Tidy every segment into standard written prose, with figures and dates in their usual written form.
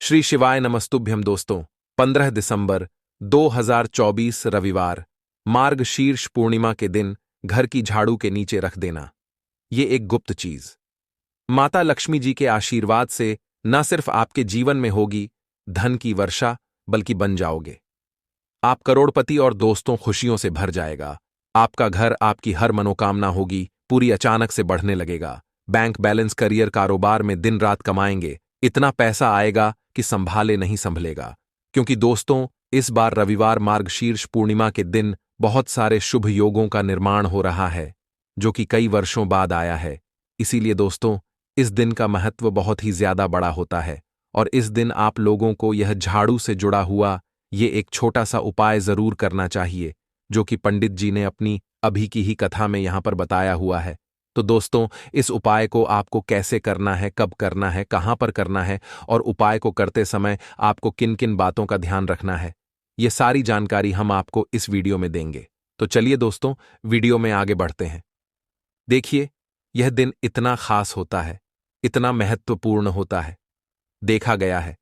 श्री शिवाय नमस्तुभ्यम दोस्तों। 15 दिसंबर 2024 रविवार, मार्गशीर्ष पूर्णिमा के दिन घर की झाड़ू के नीचे रख देना। ये एक गुप्त चीज माता लक्ष्मी जी के आशीर्वाद से न सिर्फ आपके जीवन में होगी धन की वर्षा, बल्कि बन जाओगे आप करोड़पति और दोस्तों खुशियों से भर जाएगा। आपका घर, आपकी हर मनोकामना होगी पूरी, अचानक से बढ़ने लगेगा। बैंक बैलेंस, करियर, कारोबार में दिन रात कमाएंगे, इतना पैसा आएगा कि संभाले नहीं संभलेगा। क्योंकि दोस्तों, इस बार रविवार मार्गशीर्ष पूर्णिमा के दिन बहुत सारे शुभ योगों का निर्माण हो रहा है, जो कि कई वर्षों बाद आया है। इसीलिए दोस्तों, इस दिन का महत्व बहुत ही ज्यादा बड़ा होता है और इस दिन आप लोगों को यह झाड़ू से जुड़ा हुआ ये एक छोटा सा उपाय जरूर करना चाहिए, जो कि पंडित जी ने अपनी अभी की ही कथा में यहां पर बताया हुआ है। तो दोस्तों, इस उपाय को आपको कैसे करना है, कब करना है, कहां पर करना है और उपाय को करते समय आपको किन किन बातों का ध्यान रखना है, ये सारी जानकारी हम आपको इस वीडियो में देंगे। तो चलिए दोस्तों, वीडियो में आगे बढ़ते हैं। देखिए, यह दिन इतना खास होता है, इतना महत्वपूर्ण होता है। देखा गया है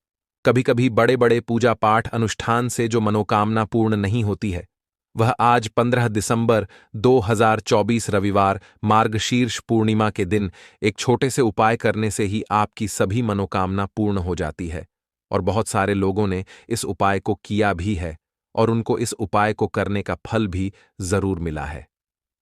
कभी कभी बड़े बड़े पूजा पाठ अनुष्ठान से जो मनोकामना पूर्ण नहीं होती है, वह आज 15 दिसंबर 2024 रविवार मार्गशीर्ष पूर्णिमा के दिन एक छोटे से उपाय करने से ही आपकी सभी मनोकामना पूर्ण हो जाती है। और बहुत सारे लोगों ने इस उपाय को किया भी है और उनको इस उपाय को करने का फल भी जरूर मिला है।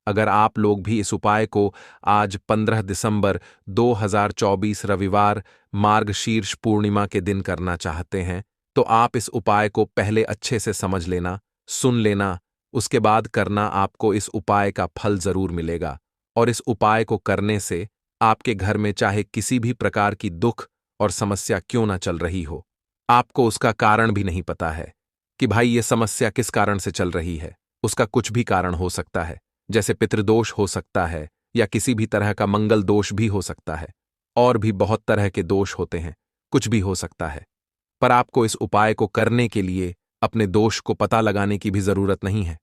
अगर आप लोग भी इस उपाय को आज 15 दिसंबर 2024 रविवार मार्गशीर्ष पूर्णिमा के दिन करना चाहते हैं, तो आप इस उपाय को पहले अच्छे से समझ लेना, सुन लेना, उसके बाद करना। आपको इस उपाय का फल जरूर मिलेगा और इस उपाय को करने से आपके घर में चाहे किसी भी प्रकार की दुख और समस्या क्यों ना चल रही हो, आपको उसका कारण भी नहीं पता है कि भाई ये समस्या किस कारण से चल रही है। उसका कुछ भी कारण हो सकता है, जैसे पितृदोष हो सकता है या किसी भी तरह का मंगल दोष भी हो सकता है, और भी बहुत तरह के दोष होते हैं, कुछ भी हो सकता है। पर आपको इस उपाय को करने के लिए अपने दोष को पता लगाने की भी जरूरत नहीं है।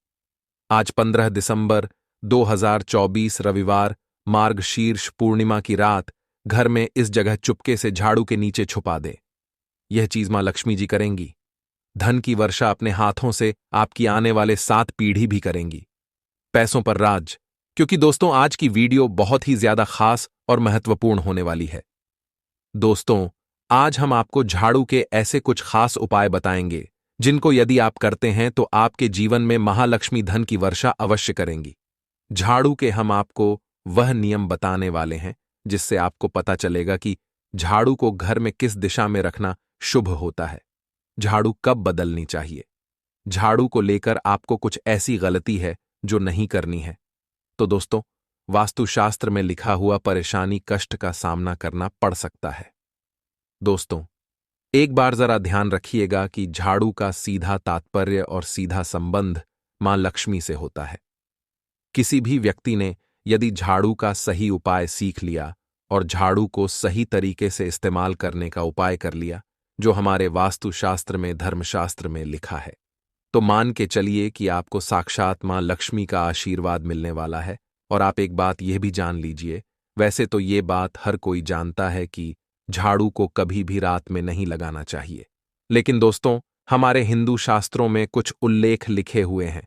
आज 15 दिसंबर 2024 रविवार मार्गशीर्ष पूर्णिमा की रात घर में इस जगह चुपके से झाड़ू के नीचे छुपा दे। यह चीज मां लक्ष्मी जी करेंगी। धन की वर्षा अपने हाथों से आपकी आने वाले 7 पीढ़ी भी करेंगी। पैसों पर राज। क्योंकि दोस्तों, आज की वीडियो बहुत ही ज्यादा खास और महत्वपूर्ण होने वाली है। दोस्तों, आज हम आपको झाड़ू के ऐसे कुछ खास उपाय बताएंगे जिनको यदि आप करते हैं तो आपके जीवन में महालक्ष्मी धन की वर्षा अवश्य करेंगी। झाड़ू के हम आपको वह नियम बताने वाले हैं जिससे आपको पता चलेगा कि झाड़ू को घर में किस दिशा में रखना शुभ होता है, झाड़ू कब बदलनी चाहिए, झाड़ू को लेकर आपको कुछ ऐसी गलती है जो नहीं करनी है। तो दोस्तों, वास्तुशास्त्र में लिखा हुआ परेशानी, कष्ट का सामना करना पड़ सकता है। दोस्तों, एक बार जरा ध्यान रखिएगा कि झाड़ू का सीधा तात्पर्य और सीधा संबंध मां लक्ष्मी से होता है। किसी भी व्यक्ति ने यदि झाड़ू का सही उपाय सीख लिया और झाड़ू को सही तरीके से इस्तेमाल करने का उपाय कर लिया, जो हमारे वास्तुशास्त्र में, धर्मशास्त्र में लिखा है, तो मान के चलिए कि आपको साक्षात मां लक्ष्मी का आशीर्वाद मिलने वाला है। और आप एक बात यह भी जान लीजिए, वैसे तो ये बात हर कोई जानता है कि झाड़ू को कभी भी रात में नहीं लगाना चाहिए, लेकिन दोस्तों, हमारे हिंदू शास्त्रों में कुछ उल्लेख लिखे हुए हैं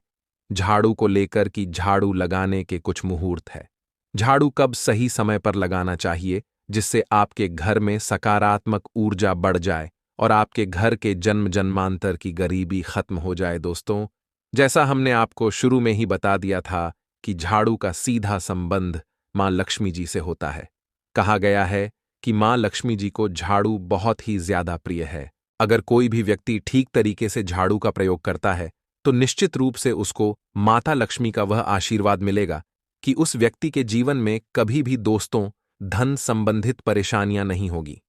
झाड़ू को लेकर कि झाड़ू लगाने के कुछ मुहूर्त है। झाड़ू कब सही समय पर लगाना चाहिए जिससे आपके घर में सकारात्मक ऊर्जा बढ़ जाए और आपके घर के जन्म जन्मांतर की गरीबी खत्म हो जाए। दोस्तों, जैसा हमने आपको शुरू में ही बता दिया था कि झाड़ू का सीधा संबंध मां लक्ष्मी जी से होता है। कहा गया है कि मां लक्ष्मी जी को झाड़ू बहुत ही ज्यादा प्रिय है। अगर कोई भी व्यक्ति ठीक तरीके से झाड़ू का प्रयोग करता है तो निश्चित रूप से उसको माता लक्ष्मी का वह आशीर्वाद मिलेगा कि उस व्यक्ति के जीवन में कभी भी दोस्तों धन संबंधित परेशानियां नहीं होगी।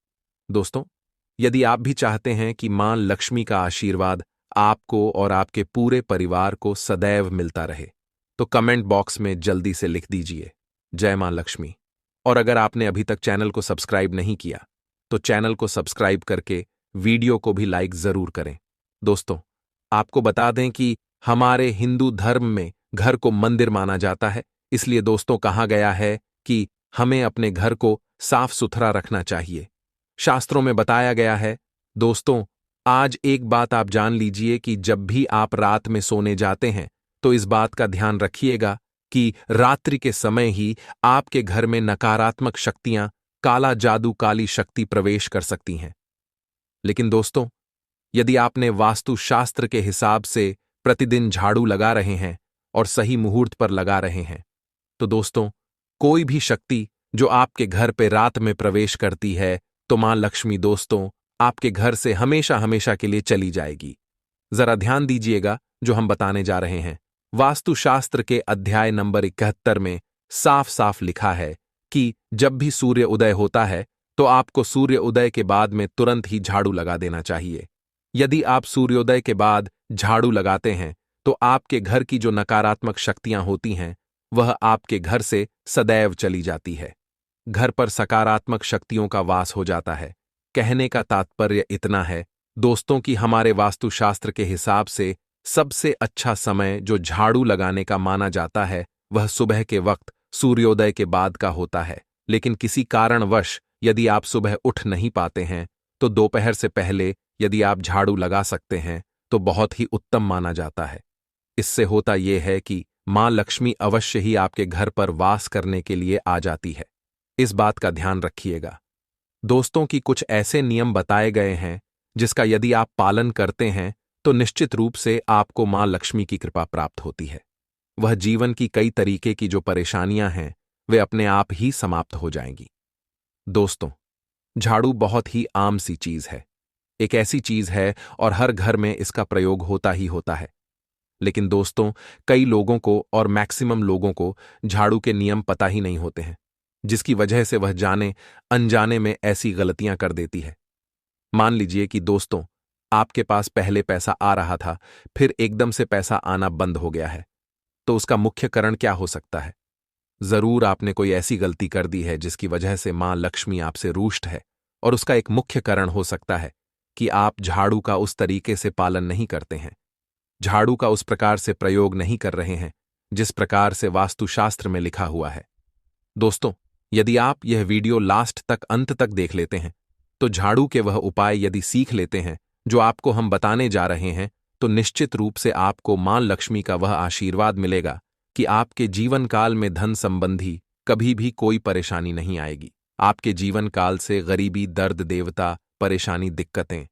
दोस्तों, यदि आप भी चाहते हैं कि मां लक्ष्मी का आशीर्वाद आपको और आपके पूरे परिवार को सदैव मिलता रहे, तो कमेंट बॉक्स में जल्दी से लिख दीजिए जय मां लक्ष्मी। और अगर आपने अभी तक चैनल को सब्सक्राइब नहीं किया तो चैनल को सब्सक्राइब करके वीडियो को भी लाइक जरूर करें। दोस्तों, आपको बता दें कि हमारे हिंदू धर्म में घर को मंदिर माना जाता है, इसलिए दोस्तों कहा गया है कि हमें अपने घर को साफ सुथरा रखना चाहिए। शास्त्रों में बताया गया है दोस्तों, आज एक बात आप जान लीजिए कि जब भी आप रात में सोने जाते हैं तो इस बात का ध्यान रखिएगा कि रात्रि के समय ही आपके घर में नकारात्मक शक्तियां, काला जादू, काली शक्ति प्रवेश कर सकती हैं। लेकिन दोस्तों, यदि आपने वास्तुशास्त्र के हिसाब से प्रतिदिन झाड़ू लगा रहे हैं और सही मुहूर्त पर लगा रहे हैं, तो दोस्तों, कोई भी शक्ति जो आपके घर पे रात में प्रवेश करती है, तो मां लक्ष्मी दोस्तों आपके घर से हमेशा हमेशा के लिए चली जाएगी। जरा ध्यान दीजिएगा जो हम बताने जा रहे हैं। वास्तुशास्त्र के अध्याय नंबर 71 में साफ साफ लिखा है कि जब भी सूर्य उदय होता है तो आपको सूर्य उदय के बाद में तुरंत ही झाड़ू लगा देना चाहिए। यदि आप सूर्योदय के बाद झाड़ू लगाते हैं तो आपके घर की जो नकारात्मक शक्तियां होती हैं वह आपके घर से सदैव चली जाती है। घर पर सकारात्मक शक्तियों का वास हो जाता है। कहने का तात्पर्य इतना है दोस्तों कि हमारे वास्तुशास्त्र के हिसाब से सबसे अच्छा समय जो झाड़ू लगाने का माना जाता है वह सुबह के वक्त सूर्योदय के बाद का होता है। लेकिन किसी कारणवश यदि आप सुबह उठ नहीं पाते हैं तो दोपहर से पहले यदि आप झाड़ू लगा सकते हैं तो बहुत ही उत्तम माना जाता है। इससे होता यह है कि मां लक्ष्मी अवश्य ही आपके घर पर वास करने के लिए आ जाती है। इस बात का ध्यान रखिएगा दोस्तों कि कुछ ऐसे नियम बताए गए हैं जिसका यदि आप पालन करते हैं तो निश्चित रूप से आपको मां लक्ष्मी की कृपा प्राप्त होती है। वह जीवन की कई तरीके की जो परेशानियां हैं वे अपने आप ही समाप्त हो जाएंगी। दोस्तों, झाड़ू बहुत ही आम सी चीज है, एक ऐसी चीज है और हर घर में इसका प्रयोग होता ही होता है। लेकिन दोस्तों, कई लोगों को और मैक्सिमम लोगों को झाड़ू के नियम पता ही नहीं होते हैं, जिसकी वजह से वह जाने अनजाने में ऐसी गलतियां कर देती है। मान लीजिए कि दोस्तों, आपके पास पहले पैसा आ रहा था, फिर एकदम से पैसा आना बंद हो गया है, तो उसका मुख्य कारण क्या हो सकता है? जरूर आपने कोई ऐसी गलती कर दी है जिसकी वजह से मां लक्ष्मी आपसे रूष्ट है, और उसका एक मुख्य कारण हो सकता है कि आप झाड़ू का उस तरीके से पालन नहीं करते हैं, झाड़ू का उस प्रकार से प्रयोग नहीं कर रहे हैं जिस प्रकार से वास्तुशास्त्र में लिखा हुआ है। दोस्तों, यदि आप यह वीडियो लास्ट तक अंत तक देख लेते हैं तो झाड़ू के वह उपाय यदि सीख लेते हैं जो आपको हम बताने जा रहे हैं तो निश्चित रूप से आपको मां लक्ष्मी का वह आशीर्वाद मिलेगा कि आपके जीवन काल में धन संबंधी कभी भी कोई परेशानी नहीं आएगी। आपके जीवन काल से गरीबी, दर्द, देवता, परेशानी, दिक्कतें,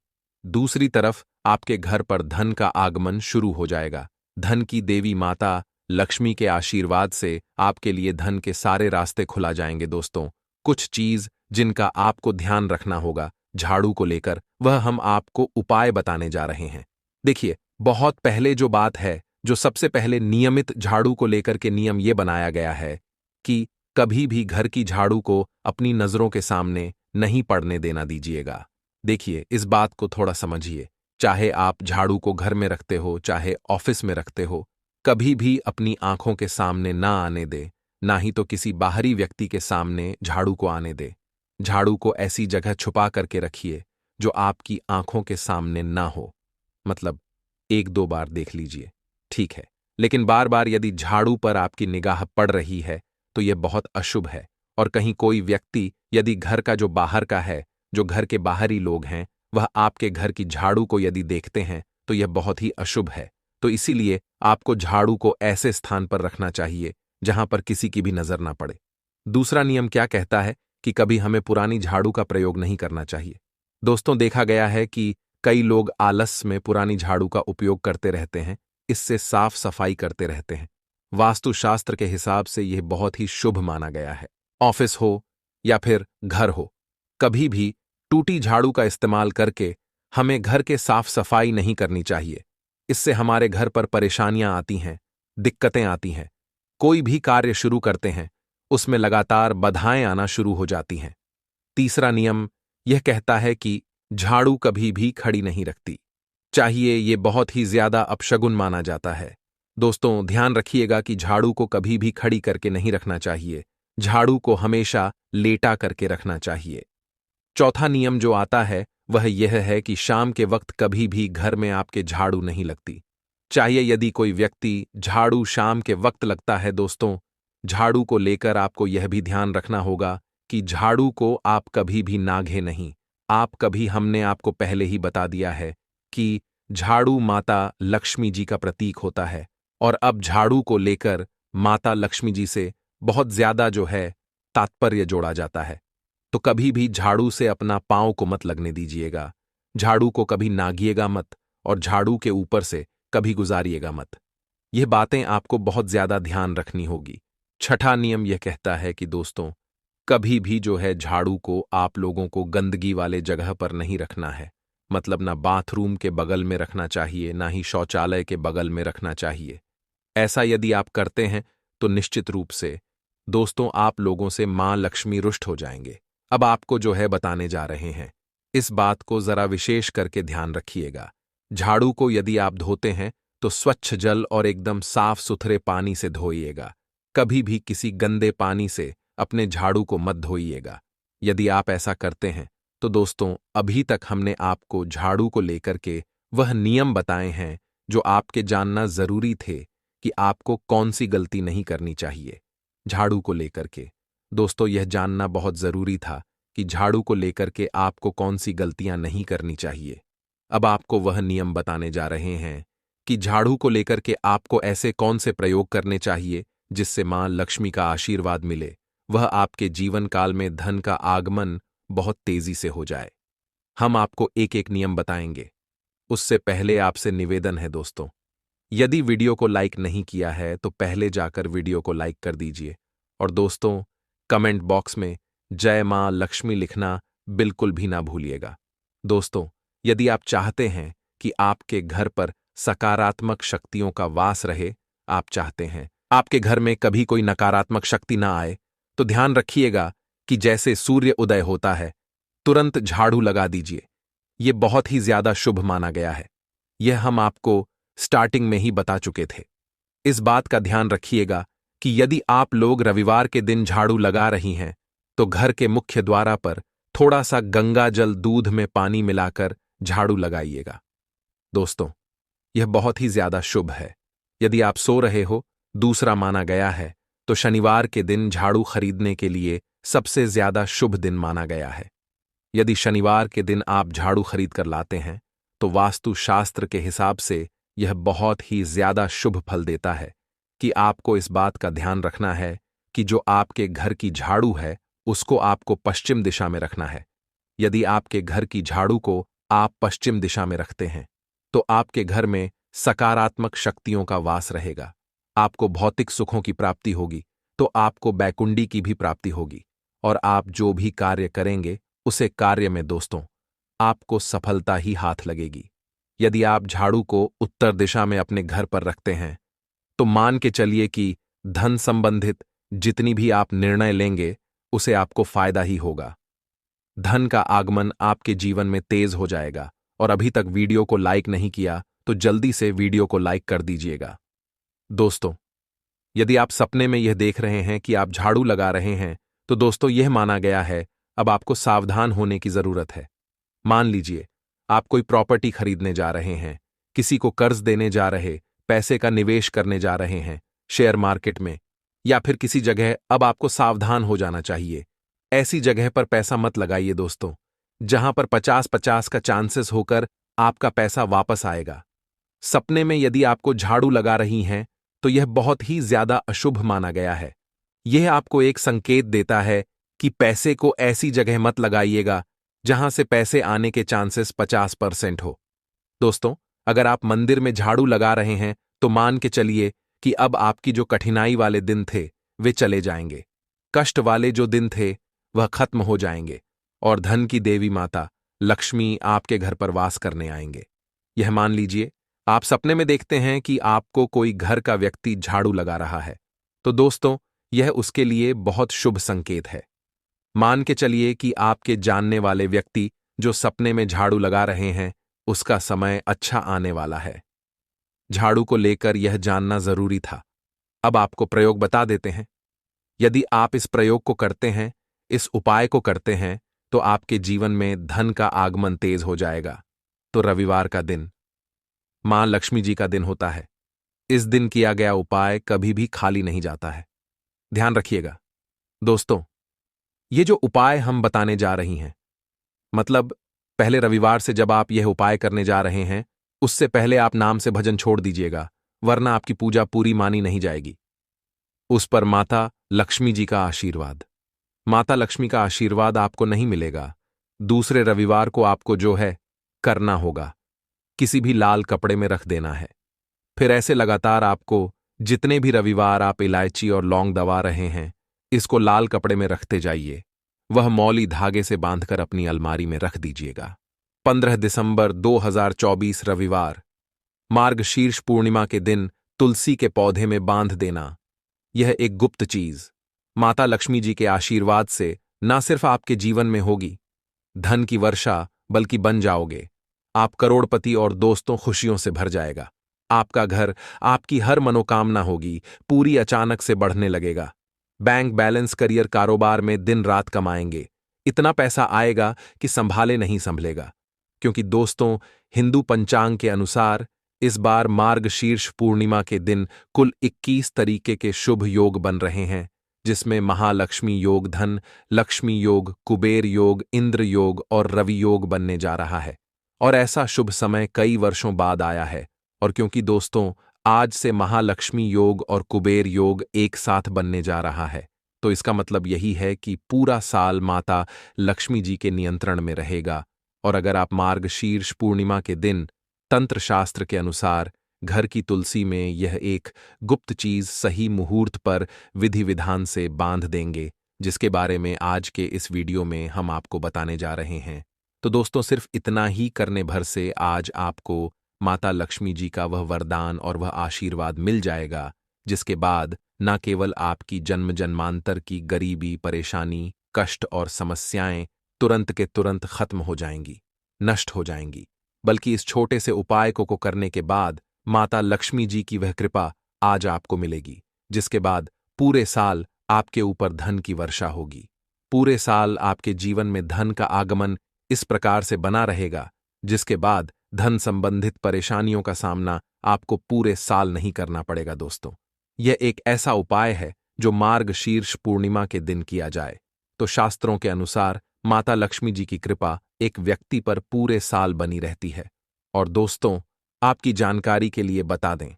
दूसरी तरफ आपके घर पर धन का आगमन शुरू हो जाएगा। धन की देवी माता लक्ष्मी के आशीर्वाद से आपके लिए धन के सारे रास्ते खुला जाएंगे। दोस्तों, कुछ चीज जिनका आपको ध्यान रखना होगा झाड़ू को लेकर, वह हम आपको उपाय बताने जा रहे हैं। देखिए, बहुत पहले जो बात है, जो सबसे पहले नियमित झाड़ू को लेकर के नियम यह बनाया गया है कि कभी भी घर की झाड़ू को अपनी नजरों के सामने नहीं पड़ने देना दीजिएगा। देखिए, इस बात को थोड़ा समझिए। चाहे आप झाड़ू को घर में रखते हो, चाहे ऑफिस में रखते हो, कभी भी अपनी आंखों के सामने ना आने दे, ना ही तो किसी बाहरी व्यक्ति के सामने झाड़ू को आने दे। झाड़ू को ऐसी जगह छुपा करके रखिए जो आपकी आंखों के सामने ना हो। मतलब 1-2 बार देख लीजिए, ठीक है, लेकिन बार बार यदि झाड़ू पर आपकी निगाह पड़ रही है तो यह बहुत अशुभ है। और कहीं कोई व्यक्ति यदि घर का जो बाहर का है, जो घर के बाहरी लोग हैं, वह आपके घर की झाड़ू को यदि देखते हैं तो यह बहुत ही अशुभ है। तो इसीलिए आपको झाड़ू को ऐसे स्थान पर रखना चाहिए जहां पर किसी की भी नजर ना पड़े। दूसरा नियम क्या कहता है कि कभी हमें पुरानी झाड़ू का प्रयोग नहीं करना चाहिए। दोस्तों, देखा गया है कि कई लोग आलस में पुरानी झाड़ू का उपयोग करते रहते हैं, इससे साफ सफाई करते रहते हैं। वास्तुशास्त्र के हिसाब से यह बहुत ही शुभ माना गया है। ऑफिस हो या फिर घर हो, कभी भी टूटी झाड़ू का इस्तेमाल करके हमें घर के साफ सफाई नहीं करनी चाहिए। इससे हमारे घर पर परेशानियां आती हैं, दिक्कतें आती हैं। कोई भी कार्य शुरू करते हैं उसमें लगातार बाधाएं आना शुरू हो जाती हैं। तीसरा नियम यह कहता है कि झाड़ू कभी भी खड़ी नहीं रखती चाहिए, ये बहुत ही ज्यादा अपशगुन माना जाता है। दोस्तों, ध्यान रखिएगा कि झाड़ू को कभी भी खड़ी करके नहीं रखना चाहिए, झाड़ू को हमेशा लेटा करके रखना चाहिए। चौथा नियम जो आता है वह यह है कि शाम के वक्त कभी भी घर में आपके झाड़ू नहीं लगती चाहिए। यदि कोई व्यक्ति झाड़ू शाम के वक्त लगता है दोस्तों, झाड़ू को लेकर आपको यह भी ध्यान रखना होगा कि झाड़ू को आप कभी भी नाघे नहीं, आप कभी हमने आपको पहले ही बता दिया है कि झाड़ू माता लक्ष्मी जी का प्रतीक होता है और अब झाड़ू को लेकर माता लक्ष्मी जी से बहुत ज्यादा जो है तात्पर्य जोड़ा जाता है। तो कभी भी झाड़ू से अपना पांव को मत लगने दीजिएगा, झाड़ू को कभी नागिएगा मत और झाड़ू के ऊपर से कभी गुजारिएगा मत। यह बातें आपको बहुत ज्यादा ध्यान रखनी होगी। छठा नियम यह कहता है कि दोस्तों, कभी भी जो है झाड़ू को आप लोगों को गंदगी वाले जगह पर नहीं रखना है। मतलब ना बाथरूम के बगल में रखना चाहिए, ना ही शौचालय के बगल में रखना चाहिए। ऐसा यदि आप करते हैं तो निश्चित रूप से दोस्तों आप लोगों से मां लक्ष्मी रुष्ट हो जाएंगे। अब आपको जो है बताने जा रहे हैं, इस बात को जरा विशेष करके ध्यान रखिएगा। झाड़ू को यदि आप धोते हैं तो स्वच्छ जल और एकदम साफ सुथरे पानी से धोइएगा। कभी भी किसी गंदे पानी से अपने झाड़ू को मत धोइएगा। यदि आप ऐसा करते हैं तो दोस्तों अभी तक हमने आपको झाड़ू को लेकर के वह नियम बताए हैं जो आपके जानना जरूरी थे कि आपको कौन सी गलती नहीं करनी चाहिए झाड़ू को लेकर के। दोस्तों यह जानना बहुत जरूरी था कि झाड़ू को लेकर के आपको कौन सी गलतियां नहीं करनी चाहिए। अब आपको वह नियम बताने जा रहे हैं कि झाड़ू को लेकर के आपको ऐसे कौन से प्रयोग करने चाहिए जिससे मां लक्ष्मी का आशीर्वाद मिले, वह आपके जीवन काल में धन का आगमन बहुत तेजी से हो जाए। हम आपको एक एक नियम बताएंगे। उससे पहले आपसे निवेदन है दोस्तों, यदि वीडियो को लाइक नहीं किया है तो पहले जाकर वीडियो को लाइक कर दीजिए और दोस्तों कमेंट बॉक्स में जय मां लक्ष्मी लिखना बिल्कुल भी ना भूलिएगा। दोस्तों यदि आप चाहते हैं कि आपके घर पर सकारात्मक शक्तियों का वास रहे, आप चाहते हैं आपके घर में कभी कोई नकारात्मक शक्ति ना आए, तो ध्यान रखिएगा कि जैसे सूर्य उदय होता है तुरंत झाड़ू लगा दीजिए। यह बहुत ही ज्यादा शुभ माना गया है। यह हम आपको स्टार्टिंग में ही बता चुके थे। इस बात का ध्यान रखिएगा कि यदि आप लोग रविवार के दिन झाड़ू लगा रही हैं तो घर के मुख्य द्वारा पर थोड़ा सा गंगा जल दूध में पानी मिलाकर झाड़ू लगाइएगा। दोस्तों यह बहुत ही ज्यादा शुभ है। यदि आप सो रहे हो, दूसरा माना गया है तो शनिवार के दिन झाड़ू खरीदने के लिए सबसे ज्यादा शुभ दिन माना गया है। यदि शनिवार के दिन आप झाड़ू खरीद कर लाते हैं तो वास्तु शास्त्र के हिसाब से यह बहुत ही ज्यादा शुभ फल देता है कि आपको इस बात का ध्यान रखना है कि जो आपके घर की झाड़ू है उसको आपको पश्चिम दिशा में रखना है। यदि आपके घर की झाड़ू को आप पश्चिम दिशा में रखते हैं तो आपके घर में सकारात्मक शक्तियों का वास रहेगा। आपको भौतिक सुखों की प्राप्ति होगी तो आपको बैकुंडी की भी प्राप्ति होगी और आप जो भी कार्य करेंगे उसे कार्य में दोस्तों आपको सफलता ही हाथ लगेगी। यदि आप झाड़ू को उत्तर दिशा में अपने घर पर रखते हैं तो मान के चलिए कि धन संबंधित जितनी भी आप निर्णय लेंगे उसे आपको फायदा ही होगा। धन का आगमन आपके जीवन में तेज हो जाएगा। और अभी तक वीडियो को लाइक नहीं किया तो जल्दी से वीडियो को लाइक कर दीजिएगा। दोस्तों यदि आप सपने में यह देख रहे हैं कि आप झाड़ू लगा रहे हैं तो दोस्तों यह माना गया है अब आपको सावधान होने की जरूरत है। मान लीजिए आप कोई प्रॉपर्टी खरीदने जा रहे हैं, किसी को कर्ज देने जा रहे, पैसे का निवेश करने जा रहे हैं शेयर मार्केट में या फिर किसी जगह, अब आपको सावधान हो जाना चाहिए। ऐसी जगह पर पैसा मत लगाइए दोस्तों जहां पर 50-50 का चांसेस होकर आपका पैसा वापस आएगा। सपने में यदि आपको झाड़ू लगा रही हैं तो यह बहुत ही ज्यादा अशुभ माना गया है। यह आपको एक संकेत देता है कि पैसे को ऐसी जगह मत लगाइएगा जहां से पैसे आने के चांसेस 50% हो। दोस्तों अगर आप मंदिर में झाड़ू लगा रहे हैं तो मान के चलिए कि अब आपकी जो कठिनाई वाले दिन थे वे चले जाएंगे, कष्ट वाले जो दिन थे वह खत्म हो जाएंगे और धन की देवी माता लक्ष्मी आपके घर पर वास करने आएंगे। यह मान लीजिए आप सपने में देखते हैं कि आपको कोई घर का व्यक्ति झाड़ू लगा रहा है तो दोस्तों यह उसके लिए बहुत शुभ संकेत है। मान के चलिए कि आपके जानने वाले व्यक्ति जो सपने में झाड़ू लगा रहे हैं उसका समय अच्छा आने वाला है। झाड़ू को लेकर यह जानना जरूरी था। अब आपको प्रयोग बता देते हैं। यदि आप इस प्रयोग को करते हैं, इस उपाय को करते हैं तो आपके जीवन में धन का आगमन तेज हो जाएगा। तो रविवार का दिन मां लक्ष्मी जी का दिन होता है। इस दिन किया गया उपाय कभी भी खाली नहीं जाता है। ध्यान रखिएगा दोस्तों, ये जो उपाय हम बताने जा रही हैं मतलब पहले रविवार से जब आप यह उपाय करने जा रहे हैं, उससे पहले आप नाम से भजन छोड़ दीजिएगा, वरना आपकी पूजा पूरी मानी नहीं जाएगी। उस पर माता लक्ष्मी जी का आशीर्वाद। माता लक्ष्मी का आशीर्वाद आपको नहीं मिलेगा। दूसरे रविवार को आपको जो है करना होगा, किसी भी लाल कपड़े में रख देना है। फिर ऐसे लगातार आपको जितने भी रविवार आप इलायची और लौंग दबा रहे हैं, इसको लाल कपड़े में रखते जाइए। वह मौली धागे से बांधकर अपनी अलमारी में रख दीजिएगा। 15 दिसंबर 2024 रविवार, मार्गशीर्ष पूर्णिमा के दिन तुलसी के पौधे में बांध देना। यह एक गुप्त चीज माता लक्ष्मी जी के आशीर्वाद से न सिर्फ आपके जीवन में होगी धन की वर्षा, बल्कि बन जाओगे आप करोड़पति और दोस्तों खुशियों से भर जाएगा। आपका घर, आपकी हर मनोकामना होगी पूरी अचानक से बढ़ने लगेगा। बैंक बैलेंस, करियर, कारोबार में दिन रात कमाएंगे। इतना पैसा आएगा कि संभाले नहीं संभलेगा। क्योंकि दोस्तों, हिंदू पंचांग के अनुसार इस बार मार्गशीर्ष पूर्णिमा के दिन कुल 21 तरीके के शुभ योग बन रहे हैं, जिसमें महालक्ष्मी योग, धन लक्ष्मी योग, कुबेर योग, इंद्र योग और रवि योग बनने जा रहा है। और ऐसा शुभ समय कई वर्षों बाद आया है। और क्योंकि दोस्तों, आज से महालक्ष्मी योग और कुबेर योग एक साथ बनने जा रहा है, तो इसका मतलब यही है कि पूरा साल माता लक्ष्मी जी के नियंत्रण में रहेगा। और अगर आप मार्गशीर्ष पूर्णिमा के दिन तंत्र शास्त्र के अनुसार घर की तुलसी में यह एक गुप्त चीज सही मुहूर्त पर विधि विधान से बांध देंगे, जिसके बारे में आज के इस वीडियो में हम आपको बताने जा रहे हैं, तो दोस्तों सिर्फ इतना ही करने भर से आज आपको माता लक्ष्मी जी का वह वरदान और वह आशीर्वाद मिल जाएगा, जिसके बाद न केवल आपकी जन्म जन्मांतर की गरीबी, परेशानी, कष्ट और समस्याएं तुरंत के तुरंत खत्म हो जाएंगी, नष्ट हो जाएंगी, बल्कि इस छोटे से उपाय को करने के बाद माता लक्ष्मी जी की वह कृपा आज आपको मिलेगी, जिसके बाद पूरे साल आपके ऊपर धन की वर्षा होगी। पूरे साल आपके जीवन में धन का आगमन इस प्रकार से बना रहेगा, जिसके बाद धन संबंधित परेशानियों का सामना आपको पूरे साल नहीं करना पड़ेगा। दोस्तों, यह एक ऐसा उपाय है जो मार्गशीर्ष पूर्णिमा के दिन किया जाए तो शास्त्रों के अनुसार माता लक्ष्मी जी की कृपा एक व्यक्ति पर पूरे साल बनी रहती है। और दोस्तों, आपकी जानकारी के लिए बता दें,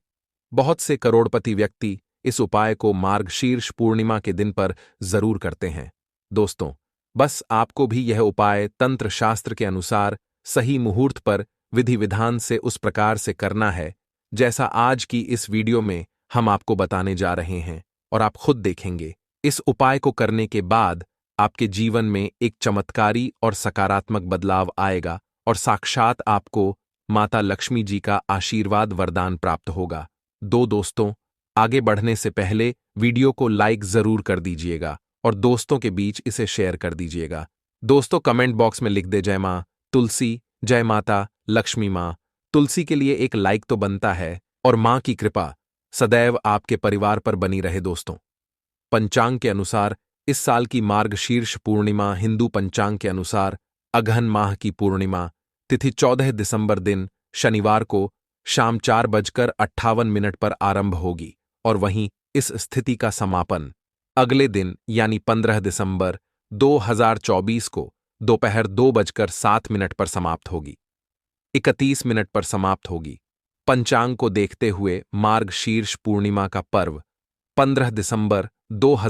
बहुत से करोड़पति व्यक्ति इस उपाय को मार्गशीर्ष पूर्णिमा के दिन पर जरूर करते हैं। दोस्तों, बस आपको भी यह उपाय तंत्र शास्त्र के अनुसार सही मुहूर्त पर विधि विधान से उस प्रकार से करना है जैसा आज की इस वीडियो में हम आपको बताने जा रहे हैं। और आप खुद देखेंगे, इस उपाय को करने के बाद आपके जीवन में एक चमत्कारी और सकारात्मक बदलाव आएगा और साक्षात आपको माता लक्ष्मी जी का आशीर्वाद वरदान प्राप्त होगा। दोस्तों, आगे बढ़ने से पहले वीडियो को लाइक जरूर कर दीजिएगा और दोस्तों के बीच इसे शेयर कर दीजिएगा। दोस्तों, कमेंट बॉक्स में लिख दे जय मां तुलसी, जय माता लक्ष्मी। मां तुलसी के लिए एक लाइक तो बनता है और मां की कृपा सदैव आपके परिवार पर बनी रहे। दोस्तों, पंचांग के अनुसार इस साल की मार्गशीर्ष पूर्णिमा हिंदू पंचांग के अनुसार अगहन माह की पूर्णिमा तिथि 14 दिसंबर दिन शनिवार को शाम 4:58 पर आरंभ होगी और वहीं इस स्थिति का समापन अगले दिन यानी 15 दिसंबर 2024 को दोपहर 2:07 पर समाप्त होगी, 31 मिनट पर समाप्त होगी। पंचांग को देखते हुए मार्गशीर्ष पूर्णिमा का पर्व 15 दिसंबर 2024